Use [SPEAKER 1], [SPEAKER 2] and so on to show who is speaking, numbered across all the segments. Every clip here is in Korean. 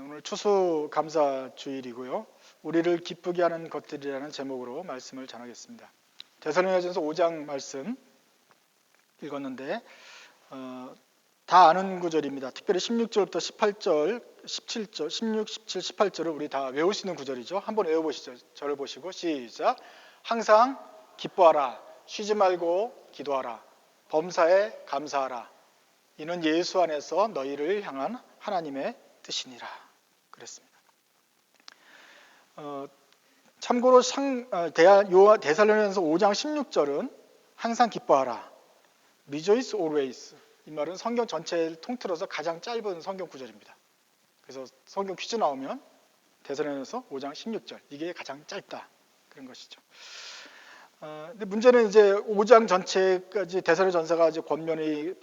[SPEAKER 1] 오늘 추수감사주일이고요. 우리를 기쁘게 하는 것들이라는 제목으로 말씀을 전하겠습니다. 데살로니가전서 5장 말씀 읽었는데 다 아는 구절입니다. 특별히 16절부터 18절, 17절, 16, 17, 18절을 우리 다 외울 수 있는 구절이죠. 한번 외워보시죠. 저를 보시고 시작. 항상 기뻐하라. 쉬지 말고 기도하라. 범사에 감사하라. 이는 예수 안에서 너희를 향한 하나님의 뜻이니라. 그랬습니다. 참고로 데살로니가전서 5장 16절은 항상 기뻐하라. Rejoice always. 이 말은 성경 전체를 통틀어서 가장 짧은 성경 구절입니다. 그래서 성경 퀴즈 나오면 데살로니가전서 5장 16절 이게 가장 짧다 그런 것이죠. 근데 문제는 이제 5장 전체까지 데살로니가전서가 이제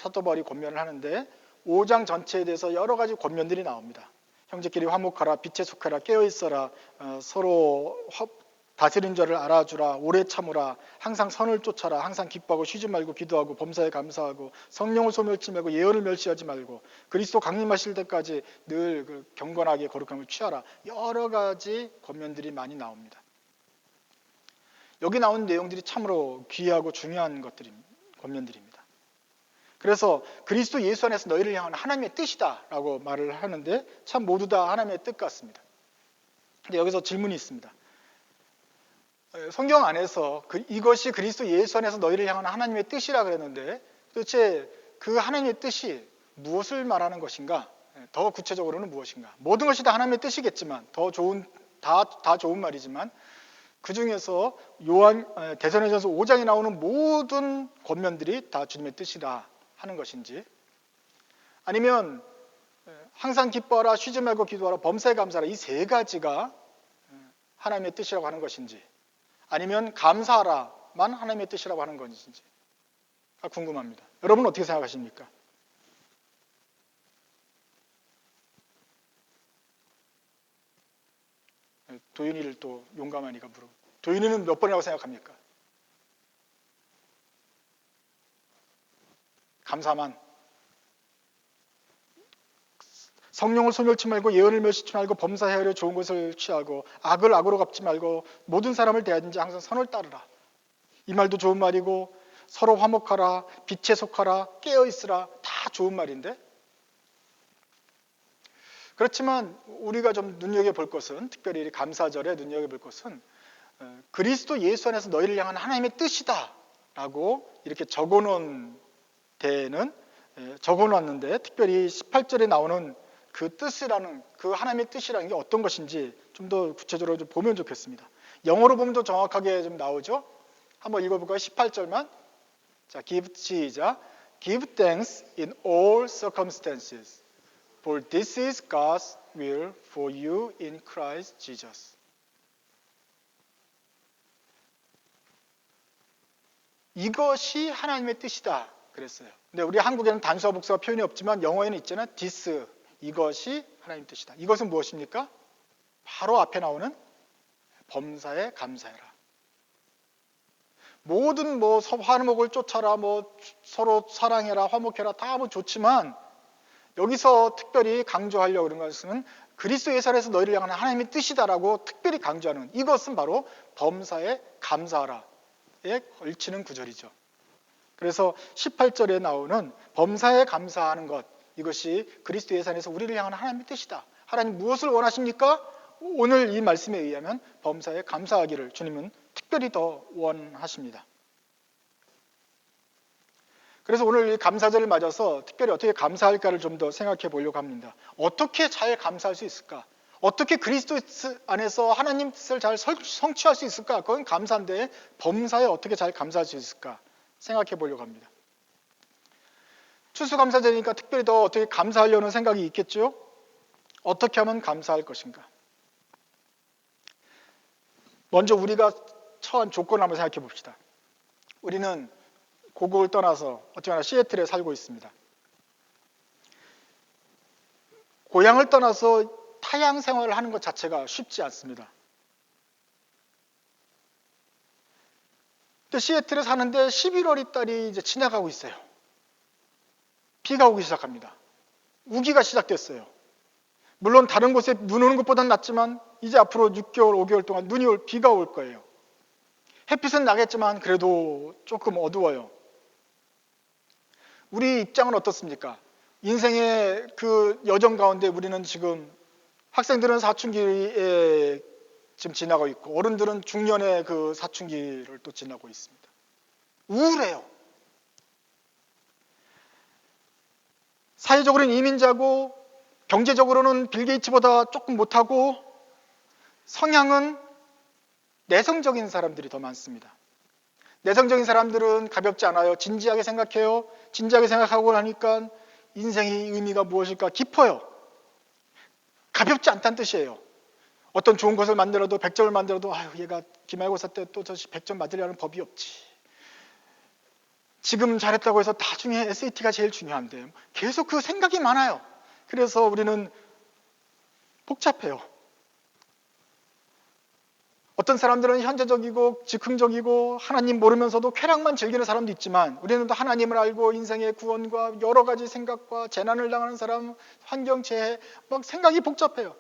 [SPEAKER 1] 사도 바울이 권면을 하는데 5장 전체에 대해서 여러 가지 권면들이 나옵니다. 형제끼리 화목하라, 빛에 속하라, 깨어 있어라, 서로 다스린 자를 알아주라, 오래 참으라, 항상 선을 쫓아라, 항상 기뻐하고 쉬지 말고 기도하고 범사에 감사하고 성령을 소멸치 말고 예언을 멸시하지 말고 그리스도 강림하실 때까지 늘 경건하게 거룩함을 취하라. 여러 가지 권면들이 많이 나옵니다. 여기 나온 내용들이 참으로 귀하고 중요한 권면들입니다. 그래서 그리스도 예수 안에서 너희를 향한 하나님의 뜻이다라고 말을 하는데 참 모두 다 하나님의 뜻 같습니다. 근데 여기서 질문이 있습니다. 성경 안에서 이것이 그리스도 예수 안에서 너희를 향한 하나님의 뜻이라 그랬는데 도대체 그 하나님의 뜻이 무엇을 말하는 것인가? 더 구체적으로는 무엇인가? 모든 것이 다 하나님의 뜻이겠지만 다 좋은 말이지만 그 중에서 데살로니가전서 5장에 나오는 모든 권면들이 다 주님의 뜻이다 하는 것인지, 아니면 항상 기뻐하라, 쉬지 말고 기도하라, 범사에 감사하라, 이 세 가지가 하나님의 뜻이라고 하는 것인지, 아니면 감사하라만 하나님의 뜻이라고 하는 것인지 궁금합니다. 여러분 어떻게 생각하십니까? 도윤이를 또 용감하니까 물어. 도윤이는 몇 번이라고 생각합니까? 감사만. 성령을 소멸치 말고 예언을 멸시치 말고 범사해하려 좋은 것을 취하고 악을 악으로 갚지 말고 모든 사람을 대하든지 항상 선을 따르라. 이 말도 좋은 말이고 서로 화목하라, 빛에 속하라, 깨어 있으라 다 좋은 말인데, 그렇지만 우리가 좀 눈여겨볼 것은, 특별히 감사절에 눈여겨볼 것은 그리스도 예수 안에서 너희를 향한 하나님의 뜻이다 라고 이렇게 적어놨는데 특별히 18절에 나오는 그 뜻이라는, 그 하나님의 뜻이라는 게 어떤 것인지 좀 더 구체적으로 좀 보면 좋겠습니다. 영어로 보면 더 정확하게 좀 나오죠. 한번 읽어볼까요? 18절만. 자, 시작. Give thanks in all circumstances, for this is God's will for you in Christ Jesus. 이것이 하나님의 뜻이다 그랬어요. 근데 우리 한국에는 단수와 복수와 표현이 없지만 영어에는 있잖아요. this, 이것이 하나님의 뜻이다. 이것은 무엇입니까? 바로 앞에 나오는 범사에 감사해라. 모든 화목을 쫓아라, 서로 사랑해라, 화목해라 다 좋지만 여기서 특별히 강조하려고 그런 것은 그리스도 예수 안에서 너희를 향한 하나님의 뜻이다라고 특별히 강조하는 이것은 바로 범사에 감사하라에 걸치는 구절이죠. 그래서 18절에 나오는 범사에 감사하는 것, 이것이 그리스도 예수 안에서 우리를 향한 하나님의 뜻이다. 하나님 무엇을 원하십니까? 오늘 이 말씀에 의하면 범사에 감사하기를 주님은 특별히 더 원하십니다. 그래서 오늘 이 감사절을 맞아서 특별히 어떻게 감사할까를 좀 더 생각해 보려고 합니다. 어떻게 잘 감사할 수 있을까? 어떻게 그리스도 안에서 하나님 뜻을 잘 성취할 수 있을까? 그건 감사인데 범사에 어떻게 잘 감사할 수 있을까? 생각해 보려고 합니다. 추수감사절이니까 특별히 더 어떻게 감사하려는 생각이 있겠죠? 어떻게 하면 감사할 것인가? 먼저 우리가 처한 조건을 한번 생각해 봅시다. 우리는 고국을 떠나서 어쩌나 시애틀에 살고 있습니다. 고향을 떠나서 타향 생활을 하는 것 자체가 쉽지 않습니다. 근데 시애틀에 사는데 11월이 달이 이제 지나가고 있어요. 비가 오기 시작합니다. 우기가 시작됐어요. 물론 다른 곳에 눈 오는 것보다는 낫지만 이제 앞으로 6개월, 5개월 동안 비가 올 거예요. 햇빛은 나겠지만 그래도 조금 어두워요. 우리 입장은 어떻습니까? 인생의 그 여정 가운데 우리는 지금 학생들은 사춘기에 지금 지나고 있고 어른들은 중년의 그 사춘기를 또 지나고 있습니다. 우울해요. 사회적으로는 이민자고 경제적으로는 빌 게이츠보다 조금 못하고 성향은 내성적인 사람들이 더 많습니다. 내성적인 사람들은 가볍지 않아요. 진지하게 생각해요. 진지하게 생각하고 나니까 인생의 의미가 무엇일까 깊어요. 가볍지 않다는 뜻이에요. 어떤 좋은 것을 만들어도 100점을 만들어도 아유 얘가 기말고사 때 또 저 100점 맞으려는 법이 없지. 지금 잘했다고 해서 나중에 SAT가 제일 중요한데 계속 그 생각이 많아요. 그래서 우리는 복잡해요. 어떤 사람들은 현재적이고 즉흥적이고 하나님 모르면서도 쾌락만 즐기는 사람도 있지만 우리는 또 하나님을 알고 인생의 구원과 여러 가지 생각과 재난을 당하는 사람, 환경재해 막 생각이 복잡해요.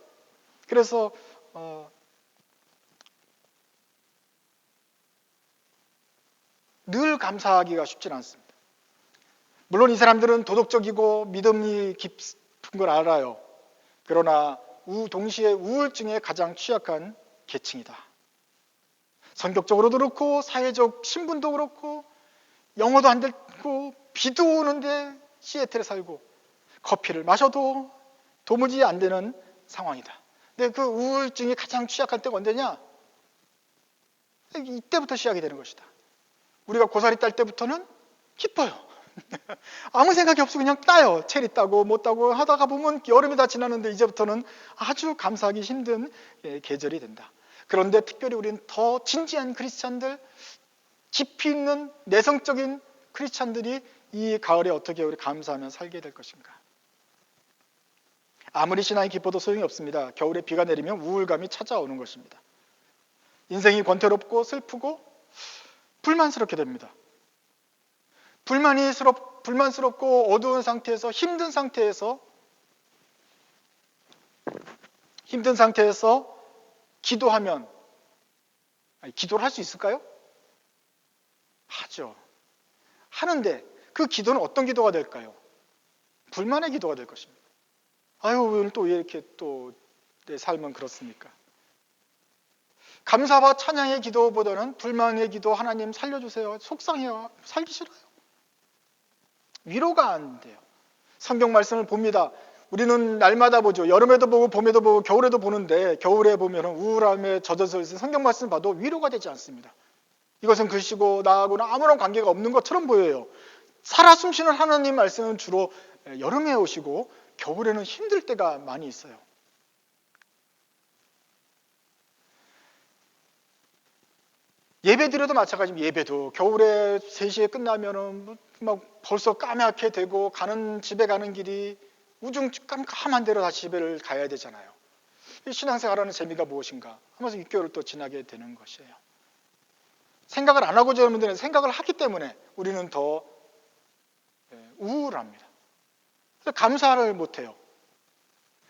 [SPEAKER 1] 그래서 늘 감사하기가 쉽지는 않습니다. 물론 이 사람들은 도덕적이고 믿음이 깊은 걸 알아요. 그러나 동시에 우울증에 가장 취약한 계층이다. 성격적으로도 그렇고 사회적 신분도 그렇고 영어도 안 듣고 비도 오는데 시애틀에 살고 커피를 마셔도 도무지 안 되는 상황이다. 근데 그 우울증이 가장 취약할 때가 언제냐? 이때부터 시작이 되는 것이다. 우리가 고사리 딸 때부터는 기뻐요. 아무 생각이 없이 그냥 따요. 체리 따고 못 따고 하다가 보면 여름이 다 지났는데 이제부터는 아주 감사하기 힘든 계절이 된다. 그런데 특별히 우리는 더 진지한 크리스찬들, 깊이 있는 내성적인 크리스찬들이 이 가을에 어떻게 우리 감사하며 살게 될 것인가. 아무리 신앙이 깊어도 소용이 없습니다. 겨울에 비가 내리면 우울감이 찾아오는 것입니다. 인생이 권태롭고 슬프고 불만스럽게 됩니다. 불만스럽고 어두운 상태에서 힘든 상태에서 기도하면 기도를 할 수 있을까요? 하죠. 하는데 그 기도는 어떤 기도가 될까요? 불만의 기도가 될 것입니다. 아유 오늘 또 왜 이렇게 또 내 삶은 그렇습니까? 감사와 찬양의 기도보다는 불만의 기도, 하나님 살려주세요. 속상해요. 살기 싫어요. 위로가 안 돼요. 성경 말씀을 봅니다. 우리는 날마다 보죠. 여름에도 보고 봄에도 보고 겨울에도 보는데 겨울에 보면 우울함에 젖어서 있는 성경 말씀 봐도 위로가 되지 않습니다. 이것은 글씨고 나하고는 아무런 관계가 없는 것처럼 보여요. 살아 숨쉬는 하나님 말씀은 주로 여름에 오시고 겨울에는 힘들 때가 많이 있어요. 예배드려도 마찬가지입니다. 예배도 겨울에 3시에 끝나면은 막 벌써 까맣게 되고 집에 가는 길이 깜깜한 데로 다시 집에를 가야 되잖아요. 신앙생활하는 재미가 무엇인가 하면서 6개월을 또 지나게 되는 것이에요. 생각을 안 하고 저는 분들은 생각을 하기 때문에 우리는 더 우울합니다. 그래서 감사를 못해요.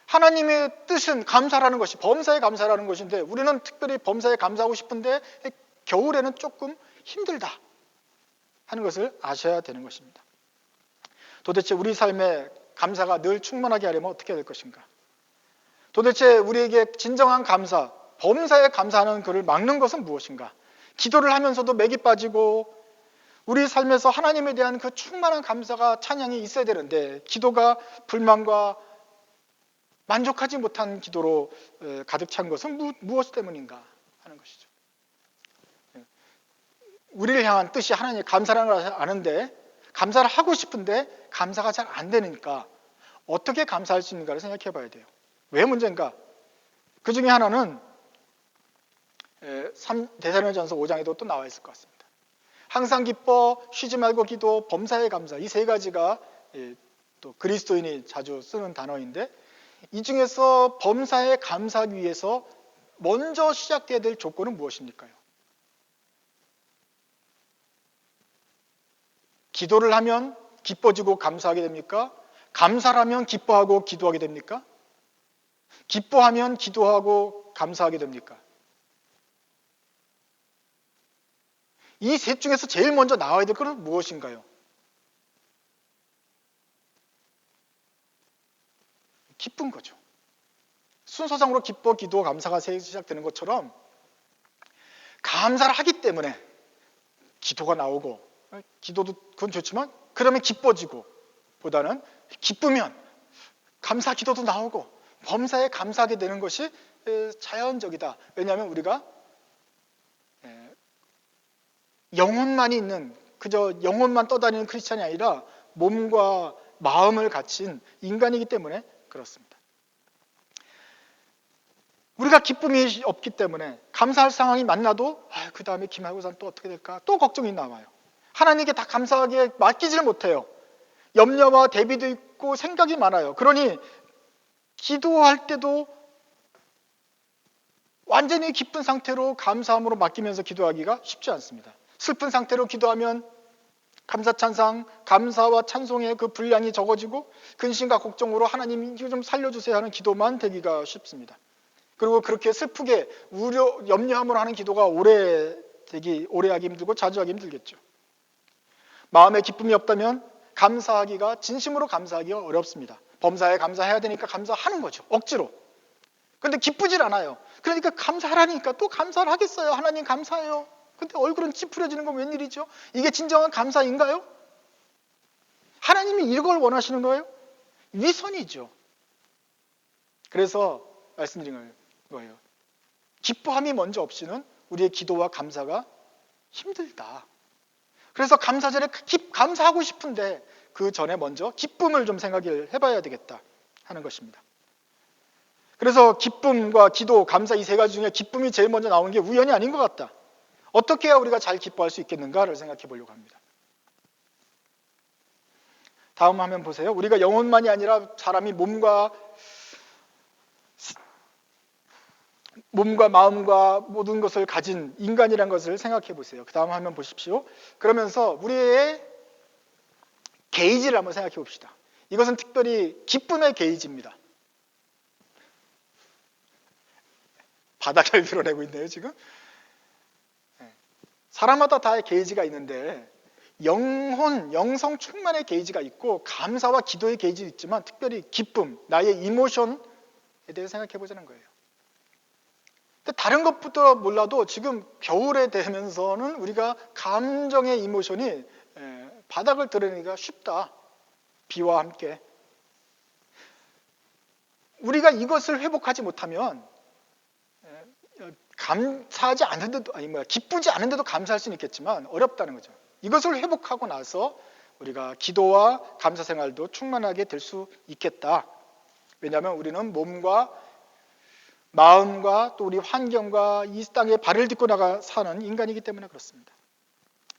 [SPEAKER 1] 하나님의 뜻은 감사라는 것이 범사에 감사라는 것인데 우리는 특별히 범사에 감사하고 싶은데 겨울에는 조금 힘들다 하는 것을 아셔야 되는 것입니다. 도대체 우리 삶에 감사가 늘 충만하게 하려면 어떻게 해야 될 것인가? 도대체 우리에게 진정한 감사, 범사에 감사하는 것을 막는 것은 무엇인가? 기도를 하면서도 맥이 빠지고 우리 삶에서 하나님에 대한 그 충만한 감사가 찬양이 있어야 되는데 기도가 불만과 만족하지 못한 기도로 가득 찬 것은 무엇 때문인가 하는 것이죠. 우리를 향한 뜻이 하나님 감사라는 걸 아는데 감사를 하고 싶은데 감사가 잘 안 되니까 어떻게 감사할 수 있는가를 생각해 봐야 돼요. 왜 문제인가? 그 중에 하나는 데살로니가전서 5장에도 또 나와 있을 것 같습니다. 항상 기뻐, 쉬지 말고 기도, 범사에 감사. 이 3가지가 또 그리스도인이 자주 쓰는 단어인데 이 중에서 범사에 감사하기 위해서 먼저 시작돼야 될 조건은 무엇입니까? 기도를 하면 기뻐지고 감사하게 됩니까? 감사를 하면 기뻐하고 기도하게 됩니까? 기뻐하면 기도하고 감사하게 됩니까? 이 셋 중에서 제일 먼저 나와야 될 것은 무엇인가요? 기쁜 거죠. 순서상으로 기뻐, 기도, 감사가 시작되는 것처럼 감사를 하기 때문에 기도가 나오고, 기도도 그건 좋지만 그러면 기뻐지고 보다는 기쁘면 감사 기도도 나오고 범사에 감사하게 되는 것이 자연적이다. 왜냐하면 우리가 영혼만이 있는, 그저 영혼만 떠다니는 크리스찬이 아니라 몸과 마음을 갖춘 인간이기 때문에 그렇습니다. 우리가 기쁨이 없기 때문에 감사할 상황이 만나도 그 다음에 기말고사는 또 어떻게 될까? 또 걱정이 나와요. 하나님께 다 감사하게 맡기지를 못해요. 염려와 대비도 있고 생각이 많아요. 그러니 기도할 때도 완전히 기쁜 상태로 감사함으로 맡기면서 기도하기가 쉽지 않습니다. 슬픈 상태로 기도하면 감사 찬상, 감사와 찬송의 그 분량이 적어지고 근심과 걱정으로 하나님 이거 좀 살려주세요 하는 기도만 되기가 쉽습니다. 그리고 그렇게 슬프게 우려, 염려함으로 하는 기도가 오래 하기 힘들고 자주 하기 힘들겠죠. 마음에 기쁨이 없다면 감사하기가, 진심으로 감사하기가 어렵습니다. 범사에 감사해야 되니까 감사하는 거죠. 억지로. 그런데 기쁘질 않아요. 그러니까 감사하라니까 또 감사를 하겠어요. 하나님 감사해요. 근데 얼굴은 찌푸려지는 건 웬일이죠? 이게 진정한 감사인가요? 하나님이 이걸 원하시는 거예요? 위선이죠. 그래서 말씀드린 거예요. 기뻐함이 먼저 없이는 우리의 기도와 감사가 힘들다. 그래서 감사절에 감사하고 싶은데 그 전에 먼저 기쁨을 좀 생각을 해봐야 되겠다 하는 것입니다. 그래서 기쁨과 기도, 감사 이 세 가지 중에 기쁨이 제일 먼저 나오는 게 우연이 아닌 것 같다. 어떻게 해야 우리가 잘 기뻐할 수 있겠는가를 생각해 보려고 합니다. 다음 화면 보세요. 우리가 영혼만이 아니라 사람이 몸과 마음과 모든 것을 가진 인간이라는 것을 생각해 보세요. 그 다음 화면 보십시오. 그러면서 우리의 게이지를 한번 생각해 봅시다. 이것은 특별히 기쁨의 게이지입니다. 바닥을 드러내고 있네요, 지금. 사람마다 다 게이지가 있는데 영혼, 영성 충만의 게이지가 있고 감사와 기도의 게이지도 있지만 특별히 기쁨, 나의 이모션에 대해 생각해 보자는 거예요. 근데 다른 것부터 몰라도 지금 겨울에 되면서는 우리가 감정의 이모션이 바닥을 드러내기가 쉽다. 비와 함께. 우리가 이것을 회복하지 못하면 감사하지 않은데도 기쁘지 않은데도 감사할 수는 있겠지만 어렵다는 거죠. 이것을 회복하고 나서 우리가 기도와 감사 생활도 충만하게 될 수 있겠다. 왜냐하면 우리는 몸과 마음과 또 우리 환경과 이 땅에 발을 딛고 나가 사는 인간이기 때문에 그렇습니다.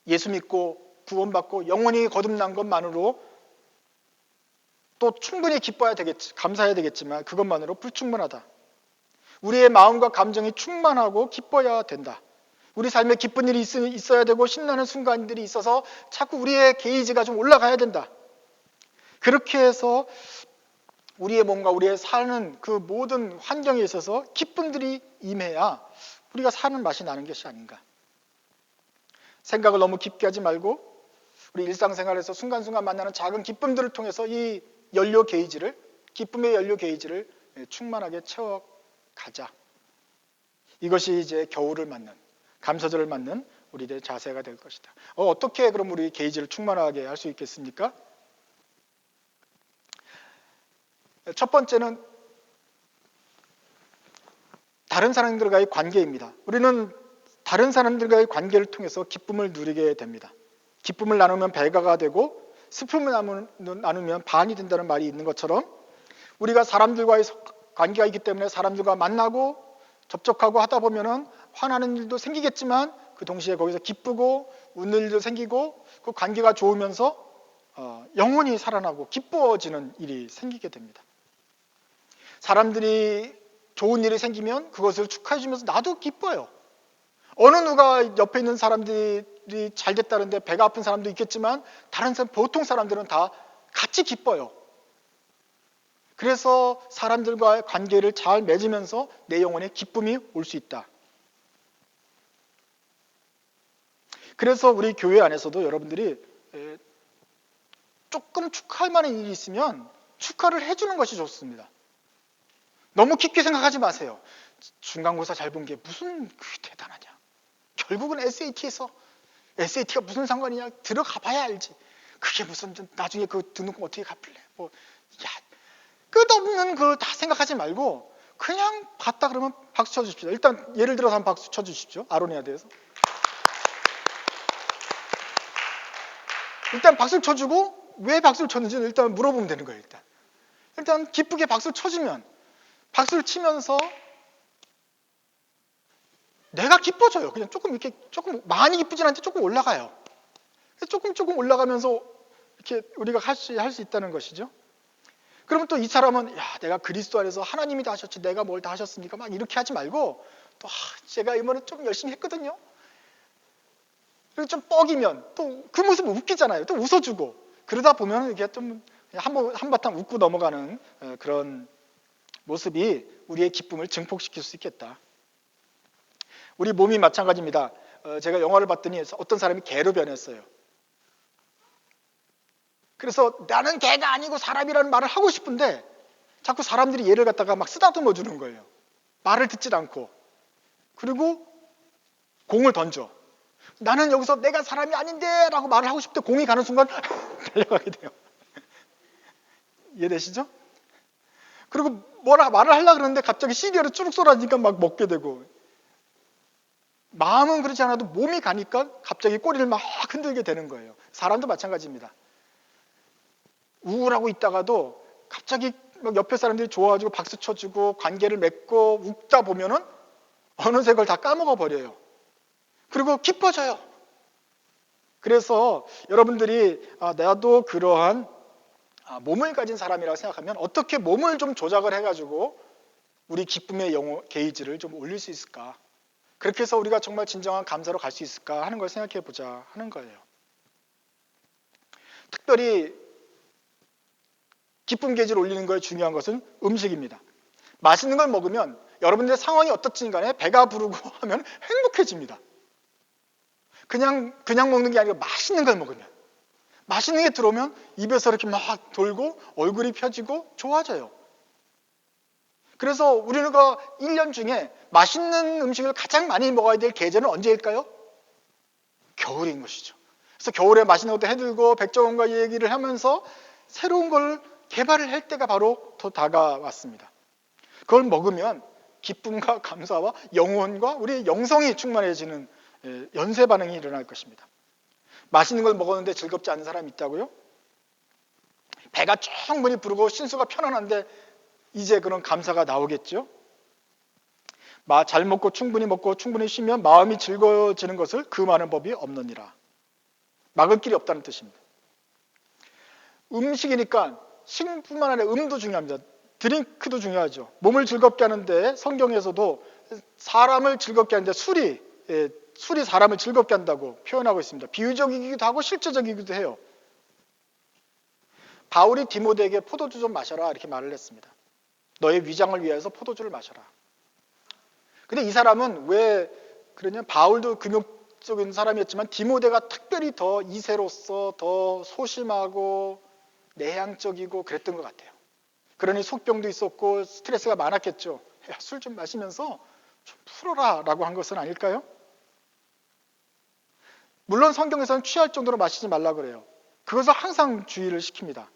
[SPEAKER 1] 예수 믿고 구원받고 영원히 거듭난 것만으로 또 충분히 기뻐야 되겠지, 감사해야 되겠지만 그것만으로 불충분하다. 우리의 마음과 감정이 충만하고 기뻐야 된다. 우리 삶에 기쁜 일이 있어야 되고 신나는 순간들이 있어서 자꾸 우리의 게이지가 좀 올라가야 된다. 그렇게 해서 우리의 몸과 우리의 사는 그 모든 환경에 있어서 기쁨들이 임해야 우리가 사는 맛이 나는 것이 아닌가. 생각을 너무 깊게 하지 말고 우리 일상생활에서 순간순간 만나는 작은 기쁨들을 통해서 이 연료 게이지를, 기쁨의 연료 게이지를 충만하게 채워가자. 이것이 이제 겨울을 맞는, 감사절을 맞는 우리의 자세가 될 것이다. 어떻게 그럼 우리 게이지를 충만하게 할 수 있겠습니까? 첫 번째는 다른 사람들과의 관계입니다. 우리는 다른 사람들과의 관계를 통해서 기쁨을 누리게 됩니다. 기쁨을 나누면 배가가 되고 슬픔을 나누면 반이 된다는 말이 있는 것처럼 우리가 사람들과의 관계가 있기 때문에 사람들과 만나고 접촉하고 하다 보면은 화나는 일도 생기겠지만 그 동시에 거기서 기쁘고 웃는 일도 생기고 그 관계가 좋으면서 영혼이 살아나고 기뻐지는 일이 생기게 됩니다. 사람들이 좋은 일이 생기면 그것을 축하해 주면서 나도 기뻐요. 어느 누가 옆에 있는 사람들이 잘 됐다는데 배가 아픈 사람도 있겠지만 다른 사람, 보통 사람들은 다 같이 기뻐요. 그래서 사람들과의 관계를 잘 맺으면서 내 영혼에 기쁨이 올 수 있다. 그래서 우리 교회 안에서도 여러분들이 조금 축하할 만한 일이 있으면 축하를 해주는 것이 좋습니다. 너무 깊게 생각하지 마세요. 중간고사 잘 본 게 무슨 그게 대단하냐. 결국은 SAT가 무슨 상관이냐. 들어가 봐야 알지. 그게 무슨 나중에 그 등록금 어떻게 갚을래. 끝없는 그 다 생각하지 말고 그냥 봤다 그러면 박수 쳐주십시오. 일단 예를 들어서 한번 박수 쳐주십시오. 아로니아에 대해서. 일단 박수를 쳐주고 왜 박수를 쳤는지는 일단 물어보면 되는 거예요. 일단 기쁘게 박수를 쳐주면 박수를 치면서 내가 기뻐져요. 그냥 조금 많이 기쁘진 않는데 조금 올라가요. 조금 올라가면서 이렇게 우리가 할 수 있다는 것이죠. 그러면 또 이 사람은 내가 그리스도 안에서 하나님이 다 하셨지 내가 뭘 다 하셨습니까? 막 이렇게 하지 말고 또 제가 이번에 좀 열심히 했거든요. 그리고 좀 뻐기면 또 그 모습은 웃기잖아요. 또 웃어주고 그러다 보면 이게 좀 한바탕 웃고 넘어가는 그런 모습이 우리의 기쁨을 증폭시킬 수 있겠다. 우리 몸이 마찬가지입니다. 제가 영화를 봤더니 어떤 사람이 개로 변했어요. 그래서 나는 개가 아니고 사람이라는 말을 하고 싶은데 자꾸 사람들이 얘를 갖다가 막 쓰다듬어 주는 거예요. 말을 듣질 않고. 그리고 공을 던져. 나는 여기서 내가 사람이 아닌데 라고 말을 하고 싶을 때 공이 가는 순간 달려가게 돼요. 이해되시죠? 그리고 뭐라 말을 하려고 그러는데 갑자기 시리얼이 쭈룩 쏟아지니까 막 먹게 되고 마음은 그렇지 않아도 몸이 가니까 갑자기 꼬리를 막 흔들게 되는 거예요. 사람도 마찬가지입니다. 우울하고 있다가도 갑자기 막 옆에 사람들이 좋아가지고 박수 쳐주고 관계를 맺고 웃다 보면은 어느새 그걸 다 까먹어 버려요. 그리고 기뻐져요. 그래서 여러분들이 나도 그러한 몸을 가진 사람이라고 생각하면 어떻게 몸을 좀 조작을 해가지고 우리 기쁨의 게이지를 좀 올릴 수 있을까? 그렇게 해서 우리가 정말 진정한 감사로 갈 수 있을까 하는 걸 생각해 보자 하는 거예요. 특별히 기쁨 게이지를 올리는 거에 중요한 것은 음식입니다. 맛있는 걸 먹으면 여러분들의 상황이 어떻든 간에 배가 부르고 하면 행복해집니다. 그냥 먹는 게 아니라 맛있는 걸 먹으면 맛있는 게 들어오면 입에서 이렇게 막 돌고 얼굴이 펴지고 좋아져요. 그래서 우리가 1년 중에 맛있는 음식을 가장 많이 먹어야 될 계절은 언제일까요? 겨울인 것이죠. 그래서 겨울에 맛있는 것도 해들고 백종원과 얘기를 하면서 새로운 걸 개발을 할 때가 바로 더 다가왔습니다. 그걸 먹으면 기쁨과 감사와 영혼과 우리의 영성이 충만해지는 연쇄 반응이 일어날 것입니다. 맛있는 걸 먹었는데 즐겁지 않은 사람이 있다고요? 배가 충분히 부르고 신수가 편안한데 이제 그런 감사가 나오겠죠? 잘 먹고 충분히 쉬면 마음이 즐거워지는 것을 금하는 법이 없느니라. 막을 길이 없다는 뜻입니다. 음식이니까 식뿐만 아니라 음도 중요합니다. 드링크도 중요하죠. 몸을 즐겁게 하는데 성경에서도 사람을 즐겁게 하는데 술이 사람을 즐겁게 한다고 표현하고 있습니다. 비유적이기도 하고 실제적이기도 해요. 바울이 디모데에게 포도주 좀 마셔라 이렇게 말을 했습니다. 너의 위장을 위해서 포도주를 마셔라. 근데 이 사람은 왜 그러냐? 바울도 금욕적인 사람이었지만 디모데가 특별히 더 이세로서 더 소심하고 내향적이고 그랬던 것 같아요. 그러니 속병도 있었고 스트레스가 많았겠죠. 술 좀 마시면서 좀 풀어라 라고 한 것은 아닐까요? 물론 성경에서는 취할 정도로 마시지 말라 그래요. 그것을 항상 주의를 시킵니다.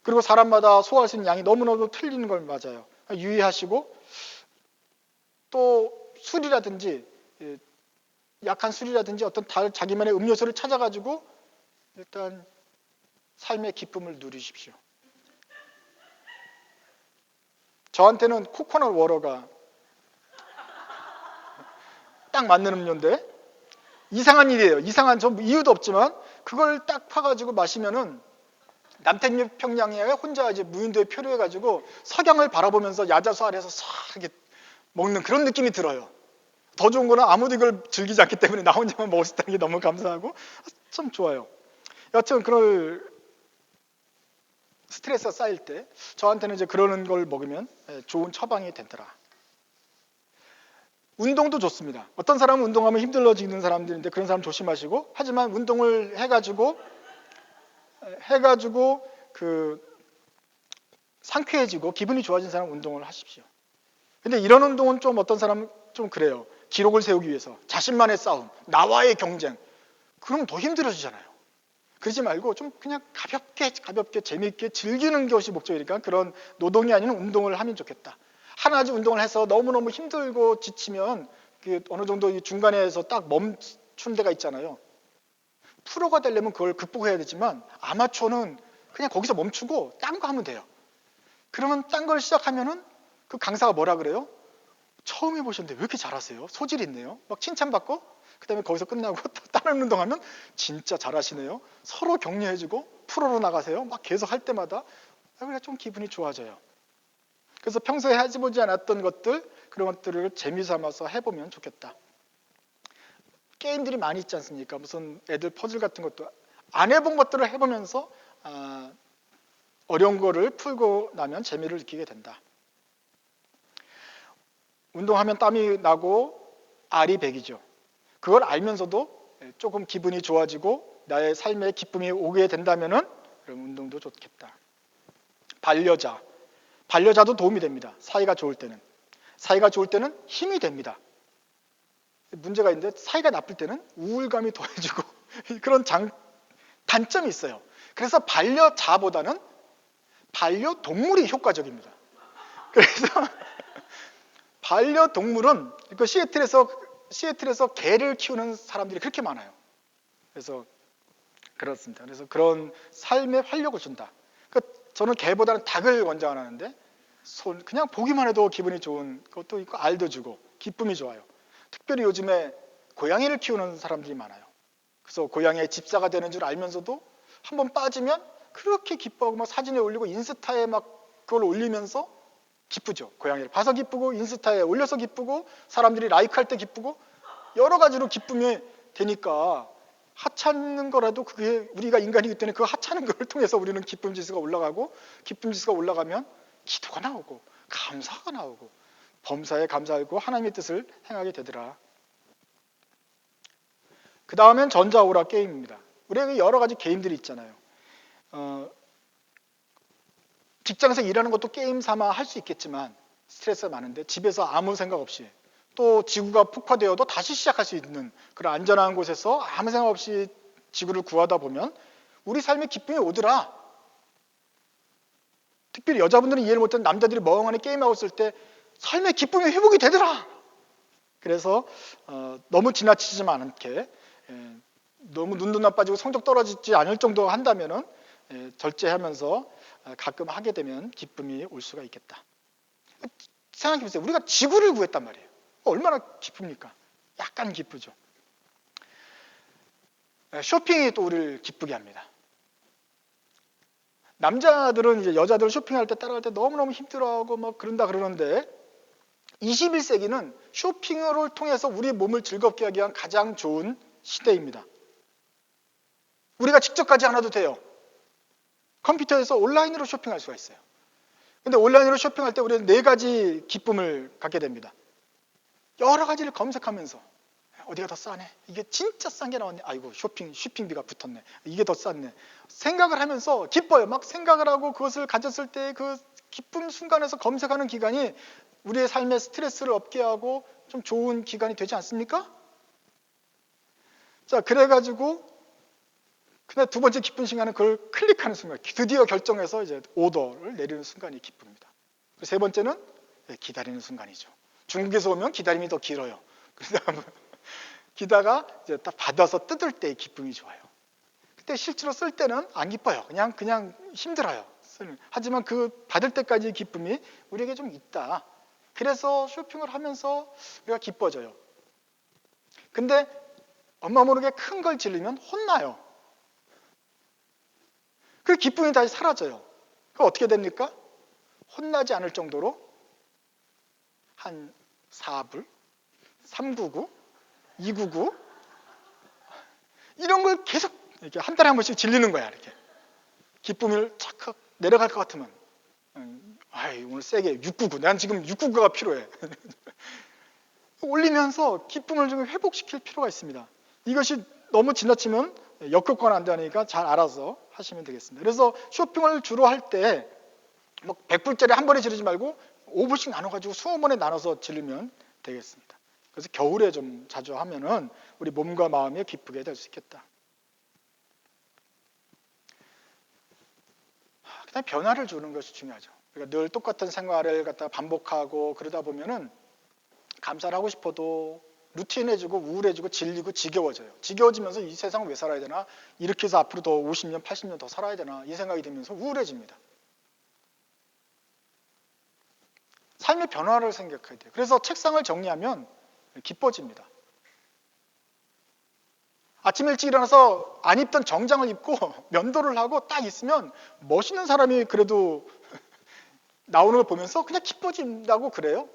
[SPEAKER 1] 그리고 사람마다 소화할 수 있는 양이 너무너무 틀리는 걸 맞아요. 유의하시고 또 술이라든지 약한 술이라든지 어떤 자기만의 음료수를 찾아가지고 일단 삶의 기쁨을 누리십시오. 저한테는 코코넛 워터가 딱 맞는 음료인데 이상한 일이에요. 이상한 전 이유도 없지만 그걸 딱 파가지고 마시면은 남태평양에 혼자 이제 무인도에 표류해가지고 석양을 바라보면서 야자수 아래에서 싹 이렇게 먹는 그런 느낌이 들어요. 더 좋은 거는 아무도 이걸 즐기지 않기 때문에 나 혼자만 먹을 수 있다는 게 너무 감사하고 참 좋아요. 여튼 그걸 스트레스가 쌓일 때 저한테는 이제 그러는 걸 먹으면 좋은 처방이 되더라. 운동도 좋습니다. 어떤 사람은 운동하면 힘들어지는 사람들인데 그런 사람 조심하시고, 하지만 운동을 해가지고 그 상쾌해지고 기분이 좋아진 사람은 운동을 하십시오. 근데 이런 운동은 좀 어떤 사람은 좀 그래요. 기록을 세우기 위해서 자신만의 싸움, 나와의 경쟁, 그러면 더 힘들어지잖아요. 그러지 말고 좀 그냥 가볍게 재미있게 즐기는 것이 목적이니까 그런 노동이 아닌 운동을 하면 좋겠다. 하나지 운동을 해서 너무너무 힘들고 지치면 어느 정도 중간에서 딱 멈춘 데가 있잖아요. 프로가 되려면 그걸 극복해야 되지만 아마추어는 그냥 거기서 멈추고 딴 거 하면 돼요. 그러면 딴 걸 시작하면은 그 강사가 뭐라 그래요? 처음 해보셨는데 왜 이렇게 잘하세요? 소질 있네요. 막 칭찬받고 그 다음에 거기서 끝나고 또 다른 운동하면 진짜 잘하시네요. 서로 격려해주고 프로로 나가세요. 막 계속 할 때마다 그러니까 좀 기분이 좋아져요. 그래서 평소에 해보지 않았던 것들, 그런 것들을 재미삼아서 해보면 좋겠다. 게임들이 많이 있지 않습니까? 무슨 애들 퍼즐 같은 것도 안 해본 것들을 해보면서 어려운 거를 풀고 나면 재미를 느끼게 된다. 운동하면 땀이 나고 알이 배기죠. 그걸 알면서도 조금 기분이 좋아지고 나의 삶에 기쁨이 오게 된다면은 그럼 운동도 좋겠다. 반려자도 도움이 됩니다. 사이가 좋을 때는 힘이 됩니다. 문제가 있는데 사이가 나쁠 때는 우울감이 더해지고 그런 단점이 있어요. 그래서 반려자보다는 반려동물이 효과적입니다. 그래서 반려동물은 시애틀에서 개를 키우는 사람들이 그렇게 많아요. 그래서 그렇습니다. 그래서 그런 삶에 활력을 준다. 저는 개보다는 닭을 권장하는데 그냥 보기만 해도 기분이 좋은 것도 있고 알도 주고 기쁨이 좋아요. 특별히 요즘에 고양이를 키우는 사람들이 많아요. 그래서 고양이의 집사가 되는 줄 알면서도 한번 빠지면 그렇게 기뻐하고 막 사진에 올리고 인스타에 막 그걸 올리면서 기쁘죠. 고양이를 봐서 기쁘고 인스타에 올려서 기쁘고 사람들이 라이크할 때 기쁘고 여러 가지로 기쁨이 되니까 하찮는 거라도 그게 우리가 인간이기 때문에 그 하찮은 걸 통해서 우리는 기쁨 지수가 올라가고 기쁨 지수가 올라가면 기도가 나오고 감사가 나오고 범사에 감사하고 하나님의 뜻을 행하게 되더라. 그 다음엔 전자오락 게임입니다. 우리에게 여러 가지 게임들이 있잖아요. 직장에서 일하는 것도 게임 삼아 할 수 있겠지만 스트레스가 많은데 집에서 아무 생각 없이 또 지구가 폭파되어도 다시 시작할 수 있는 그런 안전한 곳에서 아무 생각 없이 지구를 구하다 보면 우리 삶에 기쁨이 오더라. 특별히 여자분들은 이해를 못하는 남자들이 멍하니 게임하고 있을 때 삶의 기쁨이 회복이 되더라. 그래서 너무 지나치지만 않게 너무 눈도 나빠지고 성적 떨어지지 않을 정도 한다면은 절제하면서 가끔 하게 되면 기쁨이 올 수가 있겠다. 생각해보세요. 우리가 지구를 구했단 말이에요. 얼마나 기쁩니까? 약간 기쁘죠. 쇼핑이 또 우리를 기쁘게 합니다. 남자들은 이제 여자들 쇼핑할 때 따라갈 때 너무너무 힘들어하고 막 그러는데 21세기는 쇼핑을 통해서 우리 몸을 즐겁게 하기 위한 가장 좋은 시대입니다. 우리가 직접 가지 않아도 돼요. 컴퓨터에서 온라인으로 쇼핑할 수가 있어요. 근데 온라인으로 쇼핑할 때 우리는 4가지 기쁨을 갖게 됩니다. 여러 가지를 검색하면서 어디가 더 싸네? 이게 진짜 싼 게 나왔네. 아이고 쇼핑비가 붙었네. 이게 더 쌌네. 생각을 하면서 기뻐요. 막 생각을 하고 그것을 가졌을 때 그 기쁨 순간에서 검색하는 기간이 우리의 삶에 스트레스를 없게 하고 좀 좋은 기간이 되지 않습니까? 자, 그래가지고 근데 2번째 기쁜 순간은 그걸 클릭하는 순간, 드디어 결정해서 이제 오더를 내리는 순간이 기쁩니다. 3번째는 기다리는 순간이죠. 중국에서 오면 기다림이 더 길어요. 그다음에 기다가 이제 딱 받아서 뜯을 때의 기쁨이 좋아요. 그때 실제로 쓸 때는 안 기뻐요. 그냥 힘들어요. 하지만 그 받을 때까지의 기쁨이 우리에게 좀 있다. 그래서 쇼핑을 하면서 우리가 기뻐져요. 근데 엄마 모르게 큰 걸 지르면 혼나요. 그 기쁨이 다시 사라져요. 그럼 어떻게 됩니까? 혼나지 않을 정도로 한 4불, 399, 299 이런 걸 계속 이렇게 한 달에 한 번씩 질리는 거야. 이렇게 기쁨을 착 내려갈 것 같으면 오늘 세게 699. 난 지금 699가 필요해. 올리면서 기쁨을 좀 회복시킬 필요가 있습니다. 이것이 너무 지나치면 역효과가 난다니까 잘 알아서 하시면 되겠습니다. 그래서 쇼핑을 주로 할 때 뭐 100불짜리 한 번에 지르지 말고 5불씩 나눠가지고 20번에 나눠서 지르면 되겠습니다. 그래서 겨울에 좀 자주 하면은 우리 몸과 마음이 기쁘게 될 수 있겠다. 그다음에 변화를 주는 것이 중요하죠. 그러니까 늘 똑같은 생활을 갖다 반복하고 그러다 보면은 감사를 하고 싶어도 루틴해지고 우울해지고 질리고 지겨워져요. 지겨워지면서 이 세상을 왜 살아야 되나? 이렇게 해서 앞으로 더 50년, 80년 더 살아야 되나? 이 생각이 들면서 우울해집니다. 삶의 변화를 생각해야 돼요. 그래서 책상을 정리하면 기뻐집니다. 아침 일찍 일어나서 안 입던 정장을 입고 면도를 하고 딱 있으면 멋있는 사람이 그래도 나오는 걸 보면서 그냥 기뻐진다고 그래요.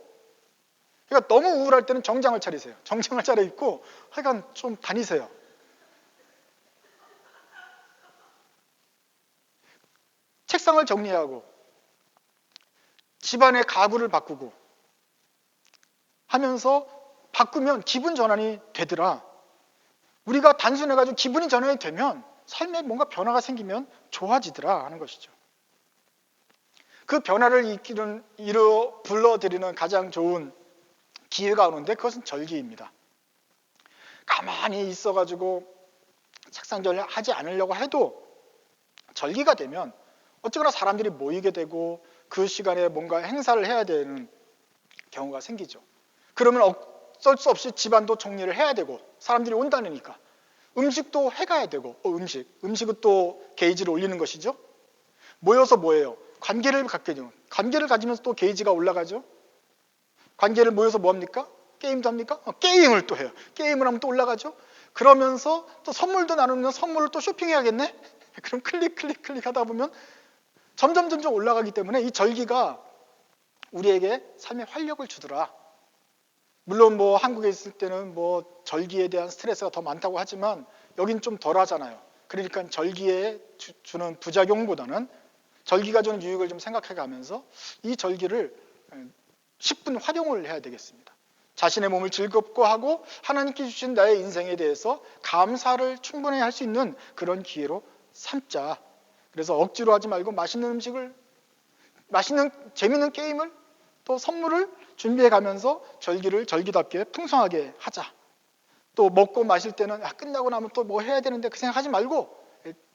[SPEAKER 1] 그러니까 너무 우울할 때는 정장을 차리세요. 정장을 차려입고 하여간 좀 다니세요. 책상을 정리하고 집안의 가구를 바꾸고 하면서 바꾸면 기분 전환이 되더라. 우리가 단순해가지고 기분이 전환이 되면 삶에 뭔가 변화가 생기면 좋아지더라 하는 것이죠. 그 변화를 불러들이는 가장 좋은 기회가 오는데 그것은 절기입니다. 가만히 있어가지고 책상 정리를 하지 않으려고 해도 절기가 되면 어쨌거나 사람들이 모이게 되고 그 시간에 뭔가 행사를 해야 되는 경우가 생기죠. 그러면 어쩔 수 없이 집안도 정리를 해야 되고 사람들이 온다니까 음식도 해가야 되고 음식은 또 게이지를 올리는 것이죠. 모여서 뭐예요? 관계를 갖게 되면 관계를 가지면서 또 게이지가 올라가죠. 관계를 모여서 뭐 합니까? 게임도 합니까? 게임을 또 해요. 게임을 하면 또 올라가죠. 그러면서 또 선물도 나누면 선물을 또 쇼핑해야겠네? 그럼 클릭 하다 보면 점점 올라가기 때문에 이 절기가 우리에게 삶에 활력을 주더라. 물론 뭐 한국에 있을 때는 뭐 절기에 대한 스트레스가 더 많다고 하지만 여긴 좀 덜 하잖아요. 그러니까 절기에 주는 부작용보다는 절기가 주는 유익을 좀 생각해 가면서 이 절기를 10분 활용을 해야 되겠습니다. 자신의 몸을 즐겁고 하고 하나님께 주신 나의 인생에 대해서 감사를 충분히 할 수 있는 그런 기회로 삼자. 그래서 억지로 하지 말고 맛있는 음식을, 재밌는 게임을, 또 선물을 준비해 가면서 절기를 절기답게 풍성하게 하자. 또 먹고 마실 때는 끝나고 나면 또 뭐 해야 되는데 그 생각하지 말고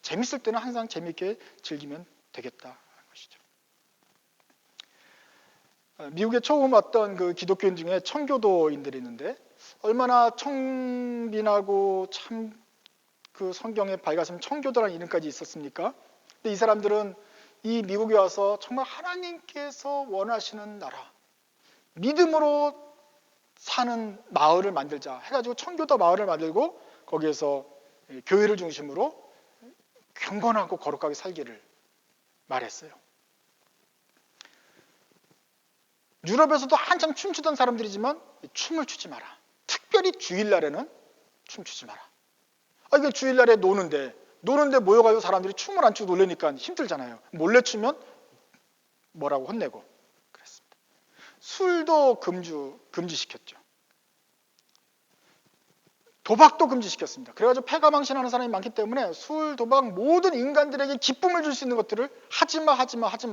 [SPEAKER 1] 재밌을 때는 항상 재밌게 즐기면 되겠다 하는 것이죠. 미국에 처음 왔던 그 기독교인 중에 청교도인들이 있는데 얼마나 청빈하고 참 그 성경에 밝았으면 청교도라는 이름까지 있었습니까? 근데 이 사람들은 이 미국에 와서 정말 하나님께서 원하시는 나라, 믿음으로 사는 마을을 만들자 해가지고 청교도 마을을 만들고 거기에서 교회를 중심으로 경건하고 거룩하게 살기를 말했어요. 유럽에서도 한참 춤추던 사람들이지만 춤을 추지 마라. 특별히 주일날에는 춤추지 마라. 이게 주일날에 노는데 모여가지고 사람들이 춤을 안 추고 놀려니까 힘들잖아요. 몰래 추면 뭐라고 혼내고 그랬습니다. 술도 금지시켰죠. 도박도 금지시켰습니다. 그래가지고 패가망신하는 사람이 많기 때문에 술, 도박 모든 인간들에게 기쁨을 줄 수 있는 것들을 하지마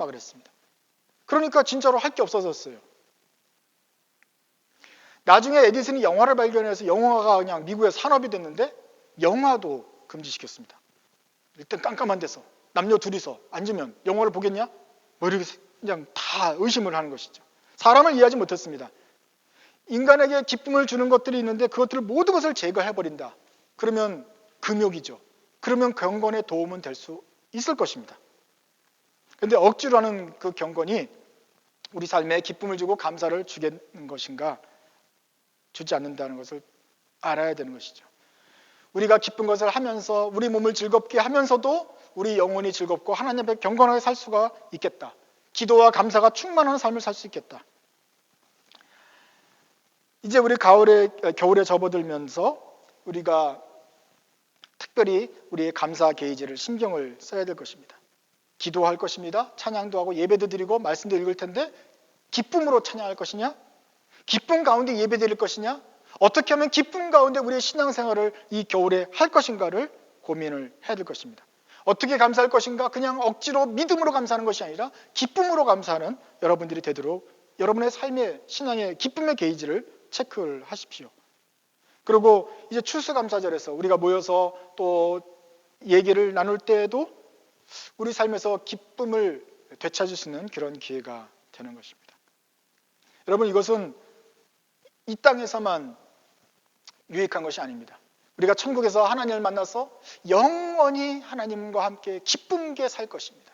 [SPEAKER 1] 그랬습니다. 그러니까 진짜로 할 게 없어졌어요. 나중에 에디슨이 영화를 발견해서 영화가 그냥 미국의 산업이 됐는데 영화도 금지시켰습니다. 일단 깜깜한 데서 남녀 둘이서 앉으면 영화를 보겠냐? 뭐 이렇게 그냥 다 의심을 하는 것이죠. 사람을 이해하지 못했습니다. 인간에게 기쁨을 주는 것들이 있는데 그것들을 모든 것을 제거해버린다. 그러면 금욕이죠. 그러면 경건에 도움은 될 수 있을 것입니다. 그런데 억지로 하는 그 경건이 우리 삶에 기쁨을 주고 감사를 주겠는 것인가? 주지 않는다는 것을 알아야 되는 것이죠. 우리가 기쁜 것을 하면서 우리 몸을 즐겁게 하면서도 우리 영혼이 즐겁고 하나님 앞에 경건하게 살 수가 있겠다. 기도와 감사가 충만한 삶을 살 수 있겠다. 이제 우리 겨울에 접어들면서 우리가 특별히 우리의 감사 게이지를 신경을 써야 될 것입니다. 기도할 것입니다. 찬양도 하고 예배도 드리고 말씀도 읽을 텐데 기쁨으로 찬양할 것이냐? 기쁨 가운데 예배 드릴 것이냐? 어떻게 하면 기쁨 가운데 우리의 신앙생활을 이 겨울에 할 것인가를 고민을 해야 될 것입니다. 어떻게 감사할 것인가? 그냥 억지로 믿음으로 감사하는 것이 아니라 기쁨으로 감사하는 여러분들이 되도록 여러분의 삶의 신앙의 기쁨의 게이지를 체크를 하십시오. 그리고 이제 추수감사절에서 우리가 모여서 또 얘기를 나눌 때에도 우리 삶에서 기쁨을 되찾을 수 있는 그런 기회가 되는 것입니다. 여러분, 이것은 이 땅에서만 유익한 것이 아닙니다. 우리가 천국에서 하나님을 만나서 영원히 하나님과 함께 기쁨 있게 살 것입니다.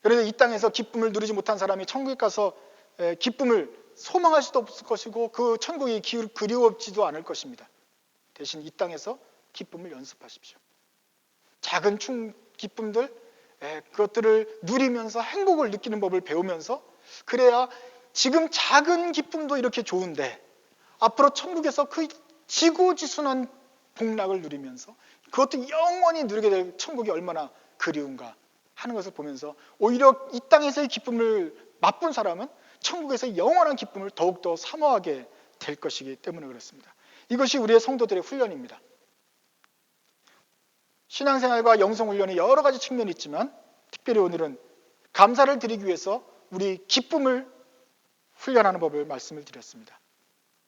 [SPEAKER 1] 그래서 이 땅에서 기쁨을 누리지 못한 사람이 천국에 가서 기쁨을 소망할 수도 없을 것이고 그 천국이 그리워지도 않을 것입니다. 대신 이 땅에서 기쁨을 연습하십시오. 작은 기쁨들, 그것들을 누리면서 행복을 느끼는 법을 배우면서 그래야 지금 작은 기쁨도 이렇게 좋은데 앞으로 천국에서 그 지고지순한 복락을 누리면서 그것도 영원히 누리게 될 천국이 얼마나 그리운가 하는 것을 보면서 오히려 이 땅에서의 기쁨을 맛본 사람은 천국에서 영원한 기쁨을 더욱더 사모하게 될 것이기 때문에 그렇습니다. 이것이 우리의 성도들의 훈련입니다. 신앙생활과 영성훈련이 여러 가지 측면이 있지만 특별히 오늘은 감사를 드리기 위해서 우리 기쁨을 훈련하는 법을 말씀을 드렸습니다.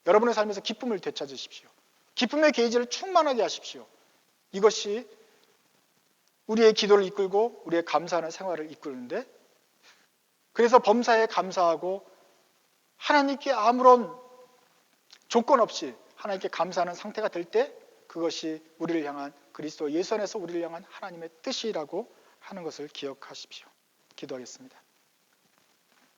[SPEAKER 1] 여러분의 삶에서 기쁨을 되찾으십시오. 기쁨의 게이지를 충만하게 하십시오. 이것이 우리의 기도를 이끌고 우리의 감사하는 생활을 이끄는데 그래서 범사에 감사하고 하나님께 아무런 조건 없이 하나님께 감사하는 상태가 될 때 그것이 우리를 향한 그리스도 예수 안에서 우리를 향한 하나님의 뜻이라고 하는 것을 기억하십시오. 기도하겠습니다.